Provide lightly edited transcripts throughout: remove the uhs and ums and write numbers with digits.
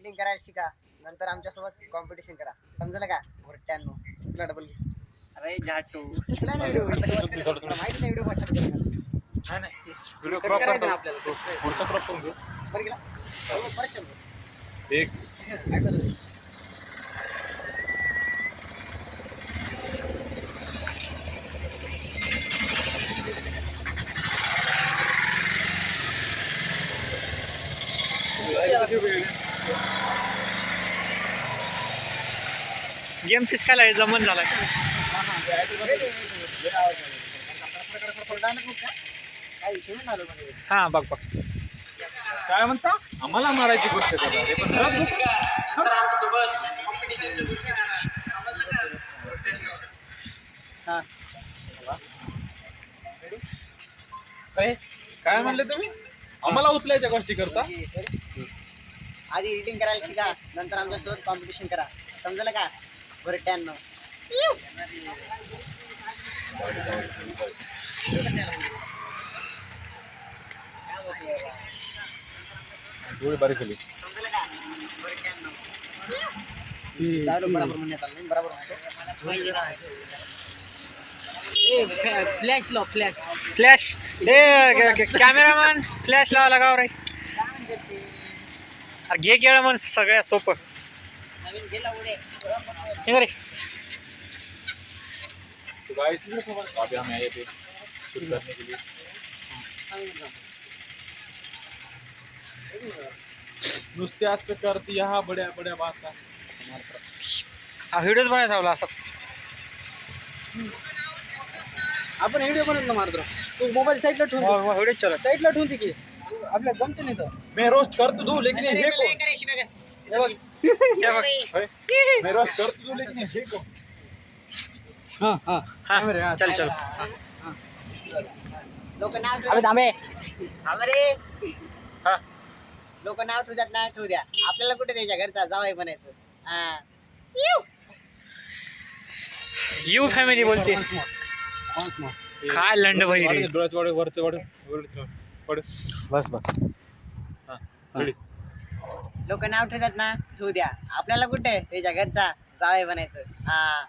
Editing करायला शिका, नंतर आमच्यासोबत कॉम्पिटिशन करा. समजलं का? वरट्यांनो चुकला डबल अरे झाटू चुकला ना व्हिडिओ माहिती नाही व्हिडिओ वाचत नाही व्हिडिओ क्रॉप करतो आपल्याला पुढचा क्रॉप करून घेऊ. बरं गेला परत चल एक गेम फिसकायला जमन झाला. हा बघ बघ काय म्हणता आम्हाला मारायची गोष्ट करा हे पण घरात बसून. काय म्हणले तुम्ही आम्हाला उचलायच्या गोष्टी करता. आधी एडिटिंग करायला शिका, नंतर आमच्यासोबत कॉम्पिटिशन करा. समजलं का? वरट्यांनो थोडी बारीक झाली. समजलं का? वरट्यांनो बरोबर म्हणण्यात आलं नाही. बरोबर फ्लॅश लो फ्लॅश फ्लॅश ए कॅमेरामॅन फ्लॅश लावा लागाव रे. अरे घे केळं मन सगळ्या सोपं नवीन गेला उडे हे रे. तो गाइस अभी हम आए थे शूट करने के लिए. नुसत्याच करती हा बड्या बड्या बाता. हा व्हिडिओच बनायचा आपला असाच. आपण व्हिडिओ बनवत ना मारतो. तू मोबाईल साईडला ठेवून व्हिडिओ चला साईडला ठेवून दे की आपल्याला जमते नाही तर. मैं रोस्ट कर तो दूं लेकिन ये को मैं रोस्ट कर तो दूं लेकिन ये को. हां हां हा चल चल. लोक नाव ठेवतात. थांबे रे. हा लोक नाव ठेवतात ना ठेवू द्या. आपल्याला कुठे द्यायच्या घरचा जावाई बनायचं. हा यू फॅमिली बोलते. काय लंड भाई रे. डोळ्याचं वाढ वरचं वाढ वाढ बस बस. हां रेडी. लोक नाव ठेवतात ना ठेवू द्या. आपल्याला कुठे त्याच्या घरचा जावाई बनायचं. हा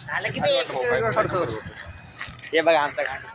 झालं की हे बघा आमचा गाणं.